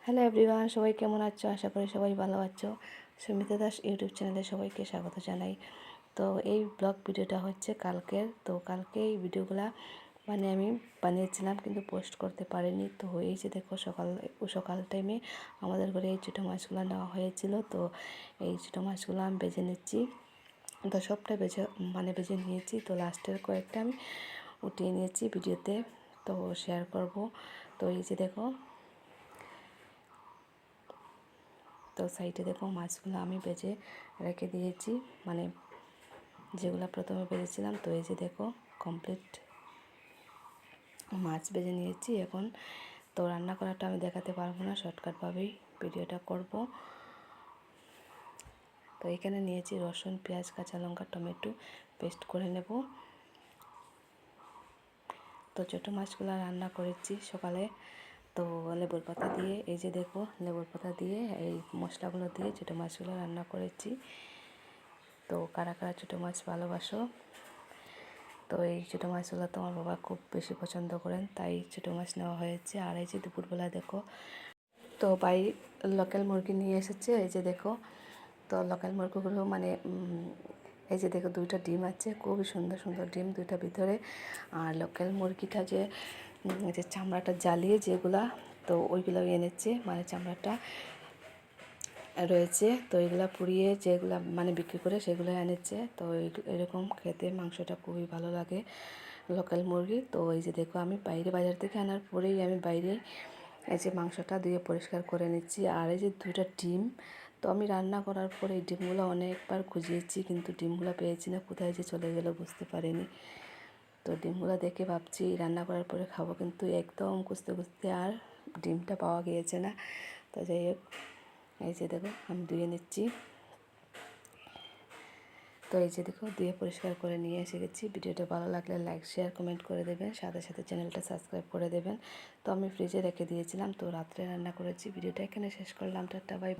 Hello everyone, সবাই কেমন আছো? আশা করি সবাই ভালো আছো। সুমিতা দাস ইউটিউব চ্যানেলে সবাইকে স্বাগত জানাই। তো এই ব্লগ ভিডিওটা হচ্ছে কালকের। তো কালকে এই ভিডিওগুলা আমি বানিয়েছিলাম কিন্তু পোস্ট করতে পারিনি। তো এই যে দেখো সকাল টাইমে আমাদের ঘরে এই ছোটো মাছগুলো নেওয়া হয়েছিল। তো এই ছোটো মাছগুলো আমি বেছে নিচ্ছি। তো সবটা বেছে নিয়েছি। তো লাস্টের কয়েকটা আমি উঠিয়ে নিয়েছি ভিডিওতে, তো শেয়ার করব। তো এই যে দেখো, তো সাইডে দেখো মাছগুলো আমি ভেজে রেখে দিয়েছি, যেগুলো প্রথমে ভেজেছিলাম। তো এই যে দেখো কমপ্লিট মাছ ভেজে নিয়েছি। এখন তো রান্না করাটা আমি দেখাতে পারবো না, শর্টকাটভাবেই ভিডিওটা করব। তো এখানে নিয়েছি রসুন, পেঁয়াজ, কাঁচা লঙ্কা, টমেটো পেস্ট করে নেব। তো ছোটো মাছগুলো রান্না করেছি সকালে। তো লেবুর পাতা দিয়ে, এই যে দেখো লেবুর পাতা দিয়ে এই মশলাগুলো দিয়ে ছোটো মাছগুলো রান্না করেছি। তো কারা কারা ছোটো মাছ ভালোবাসো? তো এই ছোটো মাছগুলো তো আমার বাবা খুব বেশি পছন্দ করেন, তাই ছোটো মাছ নেওয়া হয়েছে। আর এই যে দুপুরবেলা দেখো, তো ভাই লোকাল মুরগি নিয়ে এসেছে। এই যে দেখো, তো লোকাল মুরগিগুলো এই যে দেখো দুইটা ডিম আছে, খুবই সুন্দর সুন্দর ডিম দুইটা ভিতরে। আর লোকাল মুরগিটা যে চামড়াটা জ্বালিয়ে যেগুলা, তো ওইগুলো এনেছে, চামড়াটা রয়েছে। তো এগুলা পুড়িয়ে যেগুলা বিক্রি করে সেগুলো এনেছে। তো এরকম খেতে মাংসটা খুবই ভালো লাগে লোকাল মুরগি। তো এই যে দেখো আমি বাজার থেকে আনার পরেই আমি বাইরে এই যে মাংসটা দিয়ে পরিষ্কার করে নিচ্ছি। আর এই যে দুইটা ডিম, তো আমি রান্না করার পরে এই ডিমগুলো অনেকবার খুঁজিয়েছি, কিন্তু ডিমগুলো পেয়েছি না, কোথায় যে চলে গেল বুঝতে পারিনি। তো ডিমগুলো দেখে ভাবছি রান্না করার পরে খাবো, কিন্তু একদম খুঁজতে খুঁজতে আর ডিমটা পাওয়া গিয়েছে না। তো যাই হোক, এই যে দেখো আমি ধুয়ে নিচ্ছি। তো এই যে দেখো ধুয়ে পরিষ্কার করে নিয়ে এসে গেছি। ভিডিওটা ভালো লাগলে লাইক, শেয়ার, কমেন্ট করে দেবেন, সাথে সাথে চ্যানেলটা সাবস্ক্রাইব করে দেবেন। তো আমি ফ্রিজে রেখে দিয়েছিলাম, তো রাত্রে রান্না করেছি। ভিডিওটা এখানে শেষ করলাম। Tata, by.